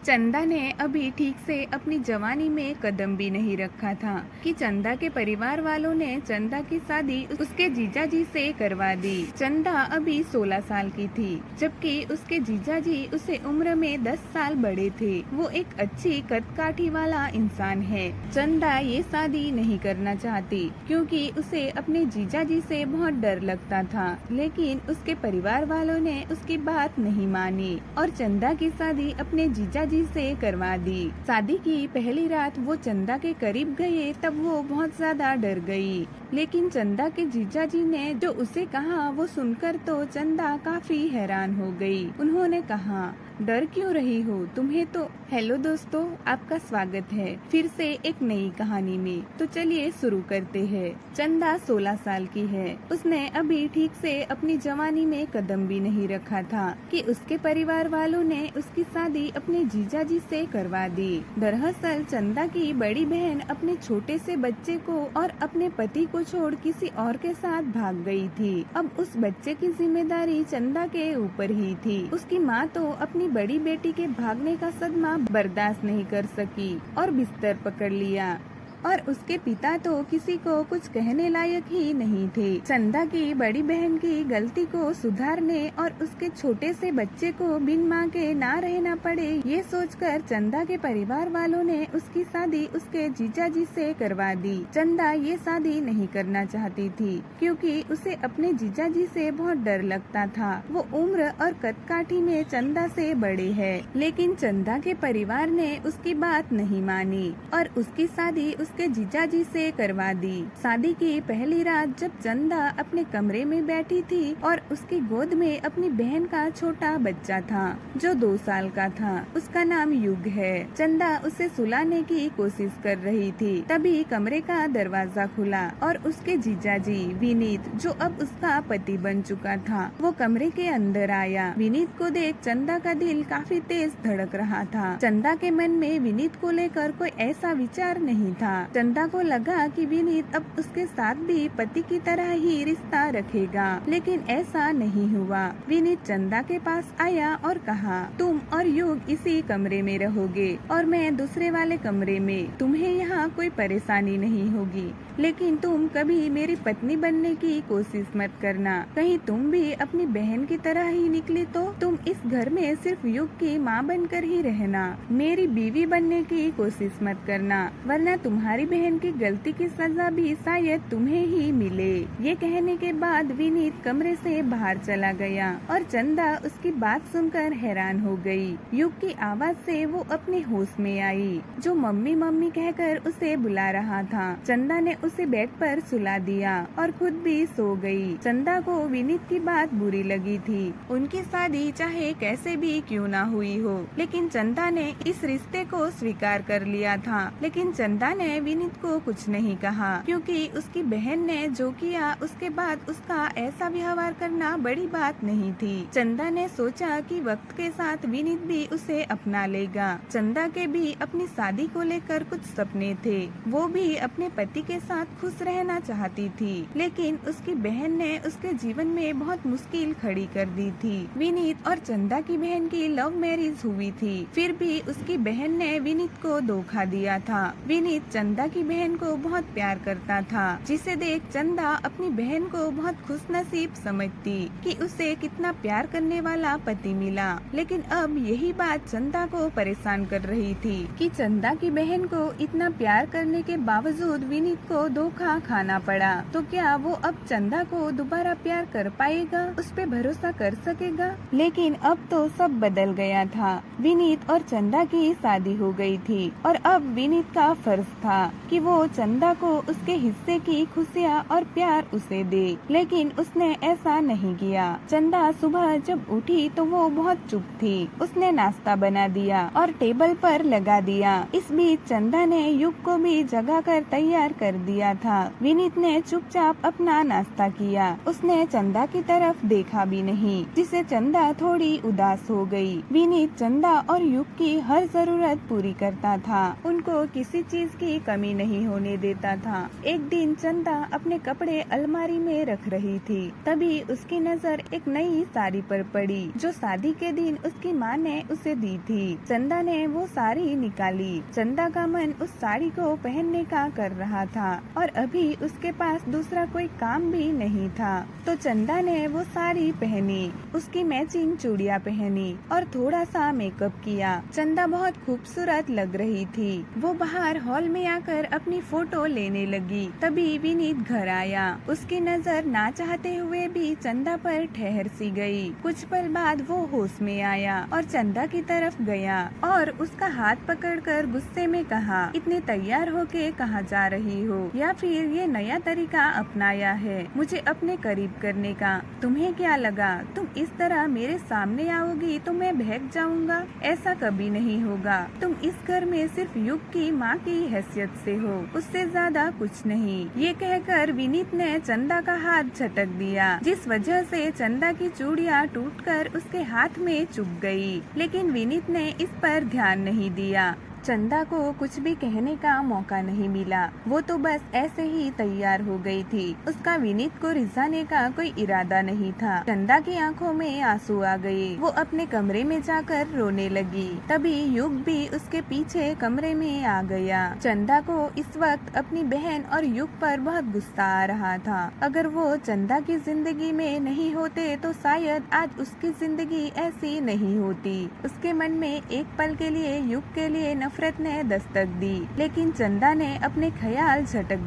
चंदा ने अभी ठीक से अपनी जवानी में कदम भी नहीं रखा था कि चंदा के परिवार वालों ने चंदा की शादी उसके जीजाजी से करवा दी। चंदा अभी 16 साल की थी, जबकि उसके जीजाजी उसे उम्र में 10 साल बड़े थे। वो एक अच्छी कदकाठी वाला इंसान है। चंदा ये शादी नहीं करना चाहती क्योंकि उसे अपने जीजाजी से बहुत डर लगता था, लेकिन उसके परिवार वालों ने उसकी बात नहीं मानी और चंदा की शादी अपने जीजाजी से करवा दी। शादी की पहली रात वो चंदा के करीब गए तब वो बहुत ज्यादा डर गई, लेकिन चंदा के जीजाजी ने जो उसे कहा वो सुनकर तो चंदा काफी हैरान हो गई। उन्होंने कहा, डर क्यों रही हो तुम्हें तो। हेलो दोस्तों, आपका स्वागत है फिर से एक नई कहानी में। तो चलिए शुरू करते हैं। चंदा 16 साल की है। उसने अभी ठीक से अपनी जवानी में कदम भी नहीं रखा था कि उसके परिवार वालों ने उसकी शादी अपने जीजाजी से करवा दी। दरअसल चंदा की बड़ी बहन अपने छोटे से बच्चे को और अपने पति को छोड़ किसी और के साथ भाग गई थी। अब उस बच्चे की जिम्मेदारी चंदा के ऊपर ही थी। उसकी माँ तो अपनी बड़ी बेटी के भागने का सदमा बर्दाश्त नहीं कर सकी और बिस्तर पकड़ लिया, और उसके पिता तो किसी को कुछ कहने लायक ही नहीं थे। चंदा की बड़ी बहन की गलती को सुधारने और उसके छोटे से बच्चे को बिन माँ के ना रहना पड़े, ये सोचकर चंदा के परिवार वालों ने उसकी शादी उसके जीजाजी से करवा दी। चंदा ये शादी नहीं करना चाहती थी क्योंकि उसे अपने जीजाजी से बहुत डर लगता था। वो उम्र और कदकाठी में चंदा से बड़े है, लेकिन चंदा के परिवार ने उसकी बात नहीं मानी और उसकी शादी उसके जीजाजी से करवा दी। शादी की पहली रात जब चंदा अपने कमरे में बैठी थी और उसकी गोद में अपनी बहन का छोटा बच्चा था जो 2 साल का था, उसका नाम युग है। चंदा उसे सुलाने की कोशिश कर रही थी, तभी कमरे का दरवाजा खुला और उसके जीजाजी विनीत, जो अब उसका पति बन चुका था, वो कमरे के अंदर आया। विनीत को देख चंदा का दिल काफी तेज धड़क रहा था। चंदा के मन में विनीत को लेकर कोई ऐसा विचार नहीं था। चंदा को लगा कि विनीत अब उसके साथ भी पति की तरह ही रिश्ता रखेगा, लेकिन ऐसा नहीं हुआ। विनीत चंदा के पास आया और कहा, तुम और युग इसी कमरे में रहोगे और मैं दूसरे वाले कमरे में। तुम्हें यहाँ कोई परेशानी नहीं होगी, लेकिन तुम कभी मेरी पत्नी बनने की कोशिश मत करना। कहीं तुम भी अपनी बहन की तरह ही निकली तो तुम इस घर में सिर्फ युग की माँ बनकर ही रहना। मेरी बीवी बनने की कोशिश मत करना, वरना तुम्हारी बहन की गलती की सजा भी शायद तुम्हें ही मिले। ये कहने के बाद विनीत कमरे से बाहर चला गया और चंदा उसकी बात सुनकर हैरान हो गई। युग की आवाज से वो अपने होश में आई, जो मम्मी मम्मी कहकर उसे बुला रहा था। चंदा ने उसे बेड पर सुला दिया और खुद भी सो गई। चंदा को विनीत की बात बुरी लगी थी। उनकी शादी चाहे कैसे भी क्यों ना हुई हो, लेकिन चंदा ने इस रिश्ते को स्वीकार कर लिया था। लेकिन चंदा ने विनीत को कुछ नहीं कहा क्योंकि उसकी बहन ने जो किया उसके बाद उसका ऐसा व्यवहार करना बड़ी बात नहीं थी। चंदा ने सोचा कि वक्त के साथ विनीत भी उसे अपना लेगा। चंदा के भी अपनी शादी को लेकर कुछ सपने थे। वो भी अपने पति के साथ खुश रहना चाहती थी, लेकिन उसकी बहन ने उसके जीवन में बहुत मुश्किल खड़ी कर दी थी। विनीत और चंदा की बहन की लव मैरिज हुई थी, फिर भी उसकी बहन ने विनीत को धोखा दिया था। विनीत चंदा की बहन को बहुत प्यार करता था, जिसे देख चंदा अपनी बहन को बहुत खुशनसीब समझती कि उसे कितना प्यार करने वाला पति मिला। लेकिन अब यही बात चंदा को परेशान कर रही थी कि चंदा की बहन को इतना प्यार करने के बावजूद विनीत को धोखा खाना पड़ा, तो क्या वो अब चंदा को दोबारा प्यार कर पाएगा, उस पे भरोसा कर सकेगा। लेकिन अब तो सब बदल गया था। विनीत और चंदा की शादी हो गई थी और अब विनीत का फर्ज था कि वो चंदा को उसके हिस्से की खुशियाँ और प्यार उसे दे, लेकिन उसने ऐसा नहीं किया। चंदा सुबह जब उठी तो वो बहुत चुप थी। उसने नाश्ता बना दिया और टेबल पर लगा दिया। इस बीच चंदा ने युग को भी जगा कर तैयार कर दिया था। विनीत ने चुपचाप अपना नाश्ता किया। उसने चंदा की तरफ देखा भी नहीं, जिससे चंदा थोड़ी उदास हो गई। विनीत चंदा और युग की हर जरूरत पूरी करता था। उनको किसी चीज की कमी नहीं होने देता था। एक दिन चंदा अपने कपड़े अलमारी में रख रही थी, तभी उसकी नजर एक नई साड़ी पर पड़ी जो शादी के दिन उसकी माँ ने उसे दी थी। चंदा ने वो साड़ी निकाली। चंदा का मन उस साड़ी को पहनने का कर रहा था और अभी उसके पास दूसरा कोई काम भी नहीं था, तो चंदा ने वो साड़ी पहनी, उसकी मैचिंग चूड़ियाँ पहनी और थोड़ा सा मेकअप किया। चंदा बहुत खूबसूरत लग रही थी। वो बाहर हॉल में आकर अपनी फोटो लेने लगी। तभी विनीत घर आया। उसकी नजर ना चाहते हुए भी चंदा पर ठहर सी गई। कुछ पल बाद वो होश में आया और चंदा की तरफ गया और उसका हाथ पकड़कर गुस्से में कहा, इतने तैयार होके कहाँ जा रही हो, या फिर ये नया तरीका अपनाया है मुझे अपने करीब करने का? तुम्हें क्या लगा तुम इस तरह मेरे सामने आओगी तो मैं बहक जाऊंगा? ऐसा कभी नहीं होगा। तुम इस घर में सिर्फ युग की माँ की हैसियत से हो, उससे ज्यादा कुछ नहीं। ये कहकर विनीत ने चंदा का हाथ झटक दिया, जिस वजह से चंदा की चूड़ियाँ टूटकर उसके हाथ में चुभ गई। लेकिन विनीत ने इस पर ध्यान नहीं दिया। चंदा को कुछ भी कहने का मौका नहीं मिला। वो तो बस ऐसे ही तैयार हो गई थी। उसका विनीत को रिझाने का कोई इरादा नहीं था। चंदा की आंखों में आंसू आ गए। वो अपने कमरे में जाकर रोने लगी। तभी युग भी उसके पीछे कमरे में आ गया। चंदा को इस वक्त अपनी बहन और युग पर बहुत गुस्सा आ रहा था। अगर वो चंदा की जिंदगी में नहीं होते तो शायद आज उसकी जिंदगी ऐसी नहीं होती। उसके मन में एक पल के लिए युग के लिए नफरत ने दस्तक दी, लेकिन चंदा ने अपने ख्याल झटक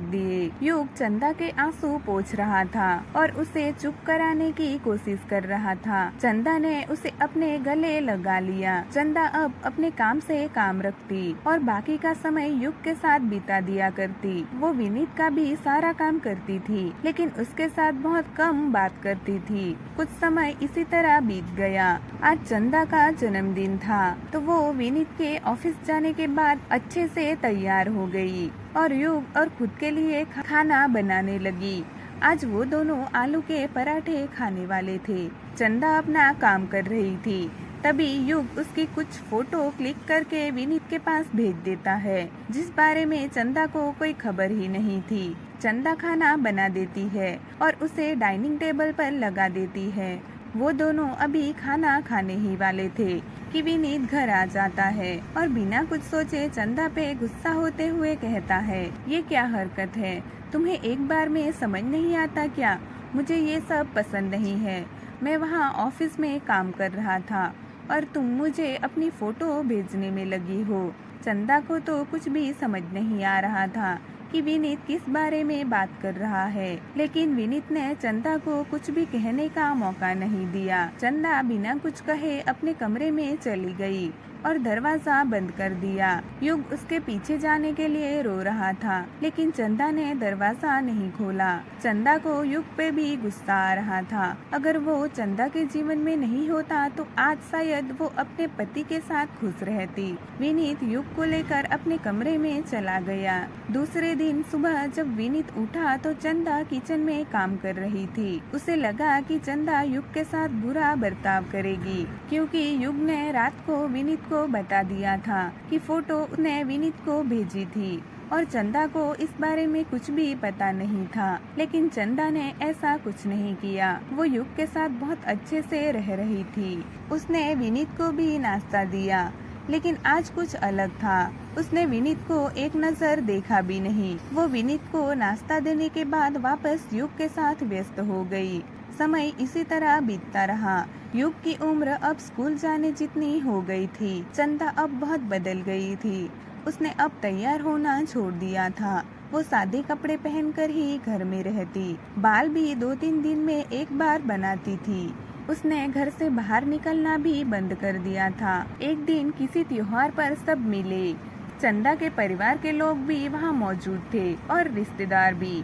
दिए। युग चंदा के आंसू पोंछ रहा था और उसे चुप कराने की कोशिश कर रहा था। चंदा ने उसे अपने गले लगा लिया। चंदा अब अपने काम से काम रखती और बाकी का समय युग के साथ बिता दिया करती। वो विनीत का भी सारा काम करती थी, लेकिन उसके साथ बहुत कम बात करती थी। कुछ समय इसी तरह बीत गया। आज चंदा का जन्मदिन था, तो वो विनीत के ऑफिस जाने के बाद अच्छे से तैयार हो गई और युग और खुद के लिए खाना बनाने लगी। आज वो दोनों आलू के पराठे खाने वाले थे। चंदा अपना काम कर रही थी। तभी युग उसकी कुछ फोटो क्लिक करके विनीत के पास भेज देता है, जिस बारे में चंदा को कोई खबर ही नहीं थी। चंदा खाना बना देती है और उसे डाइनिंग टेबल पर लगा देती है। वो दोनों अभी खाना खाने ही वाले थे कि विनीत घर आ जाता है और बिना कुछ सोचे चंदा पे गुस्सा होते हुए कहता है, ये क्या हरकत है? तुम्हें एक बार में समझ नहीं आता क्या? मुझे ये सब पसंद नहीं है। मैं वहाँ ऑफिस में काम कर रहा था और तुम मुझे अपनी फोटो भेजने में लगी हो। चंदा को तो कुछ भी समझ नहीं आ रहा था कि विनीत किस बारे में बात कर रहा है, लेकिन विनीत ने चंदा को कुछ भी कहने का मौका नहीं दिया। चंदा बिना कुछ कहे अपने कमरे में चली गई और दरवाजा बंद कर दिया। युग उसके पीछे जाने के लिए रो रहा था, लेकिन चंदा ने दरवाजा नहीं खोला। चंदा को युग पे भी गुस्सा आ रहा था। अगर वो चंदा के जीवन में नहीं होता तो आज शायद वो अपने पति के साथ खुश रहती। विनीत युग को लेकर अपने कमरे में चला गया। दूसरे दिन सुबह जब विनीत उठा तो चंदा किचन में काम कर रही थी। उसे लगा कि चंदा युग के साथ बुरा बर्ताव करेगी, क्योंकि युग ने रात को विनीत को बता दिया था कि फोटो उसने विनीत को भेजी थी और चंदा को इस बारे में कुछ भी पता नहीं था। लेकिन चंदा ने ऐसा कुछ नहीं किया। वो युग के साथ बहुत अच्छे से रह रही थी। उसने विनीत को भी नाश्ता दिया, लेकिन आज कुछ अलग था। उसने विनीत को एक नजर देखा भी नहीं। वो विनीत को नाश्ता देने के बाद वापस युग के साथ व्यस्त हो गई। समय इसी तरह बीतता रहा। युग की उम्र अब स्कूल जाने जितनी हो गई थी। चंदा अब बहुत बदल गई थी। उसने अब तैयार होना छोड़ दिया था। वो सादे कपड़े पहनकर ही घर में रहती। बाल भी 2-3 दिन में एक बार बनाती थी। उसने घर से बाहर निकलना भी बंद कर दिया था। एक दिन किसी त्योहार पर सब मिले। चंदा के परिवार के लोग भी वहाँ मौजूद थे और रिश्तेदार भी।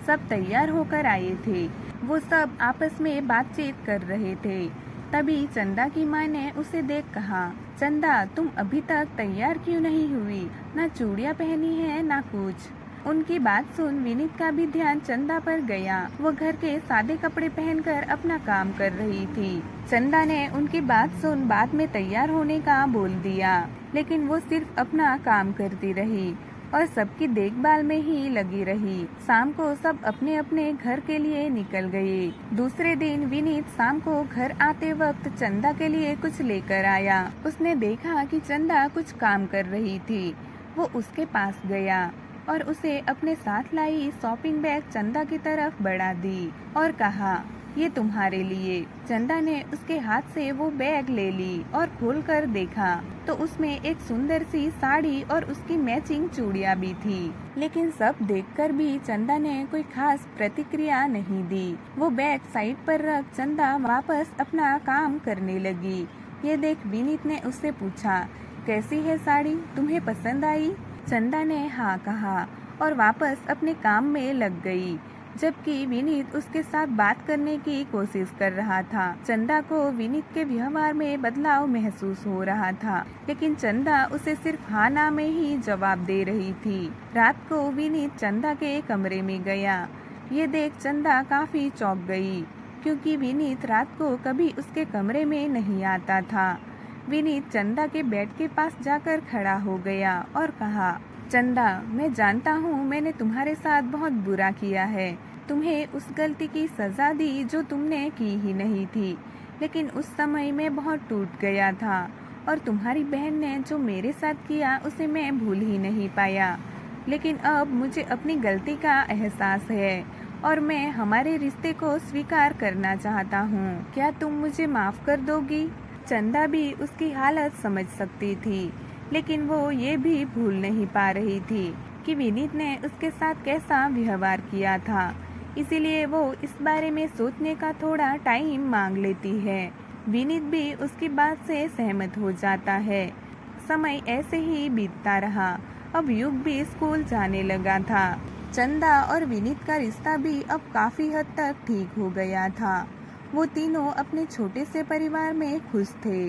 सब तैयार होकर आए थे। वो सब आपस में बातचीत कर रहे थे। तभी चंदा की माँ ने उसे देख कहा, चंदा तुम अभी तक तैयार क्यों नहीं हुई? ना चूड़ियाँ पहनी है ना कुछ। उनकी बात सुन विनीत का भी ध्यान चंदा पर गया। वो घर के सादे कपड़े पहनकर अपना काम कर रही थी। चंदा ने उनकी बात सुन बाद में तैयार होने का बोल दिया, लेकिन वो सिर्फ अपना काम करती रही और सबकी देखभाल में ही लगी रही। शाम को सब अपने अपने घर के लिए निकल गए। दूसरे दिन विनीत शाम को घर आते वक्त चंदा के लिए कुछ लेकर आया। उसने देखा कि चंदा कुछ काम कर रही थी। वो उसके पास गया और उसे अपने साथ लाई शॉपिंग बैग चंदा की तरफ बढ़ा दी और कहा, ये तुम्हारे लिए। चंदा ने उसके हाथ से वो बैग ले ली और खोलकर देखा तो उसमें एक सुंदर सी साड़ी और उसकी मैचिंग चूड़ियाँ भी थी। लेकिन सब देखकर भी चंदा ने कोई खास प्रतिक्रिया नहीं दी। वो बैग साइड पर रख चंदा वापस अपना काम करने लगी। ये देख विनीत ने उससे पूछा, कैसी है साड़ी, तुम्हें पसंद आई? चंदा ने हाँ कहा और वापस अपने काम में लग गई, जबकि विनीत उसके साथ बात करने की कोशिश कर रहा था। चंदा को विनीत के व्यवहार में बदलाव महसूस हो रहा था, लेकिन चंदा उसे सिर्फ हाँ ना में ही जवाब दे रही थी। रात को विनीत चंदा के कमरे में गया। ये देख चंदा काफी चौंक गई, क्योंकि विनीत रात को कभी उसके कमरे में नहीं आता था। विनीत चंदा के बेड के पास जाकर खड़ा हो गया और कहा, चंदा मैं जानता हूँ मैंने तुम्हारे साथ बहुत बुरा किया है। तुम्हें उस गलती की सजा दी जो तुमने की ही नहीं थी, लेकिन उस समय मैं बहुत टूट गया था और तुम्हारी बहन ने जो मेरे साथ किया उसे मैं भूल ही नहीं पाया। लेकिन अब मुझे अपनी गलती का एहसास है और मैं हमारे रिश्ते को स्वीकार करना चाहता हूँ। क्या तुम मुझे माफ कर दोगी? चंदा भी उसकी हालत समझ सकती थी, लेकिन वो ये भी भूल नहीं पा रही थी कि विनीत ने उसके साथ कैसा व्यवहार किया था। इसीलिए वो इस बारे में सोचने का थोड़ा टाइम मांग लेती है। विनीत भी उसकी बात से सहमत हो जाता है। समय ऐसे ही बीतता रहा। अब युग भी स्कूल जाने लगा था। चंदा और विनीत का रिश्ता भी अब काफी हद तक ठीक हो गया था। वो तीनों अपने छोटे से परिवार में खुश थे।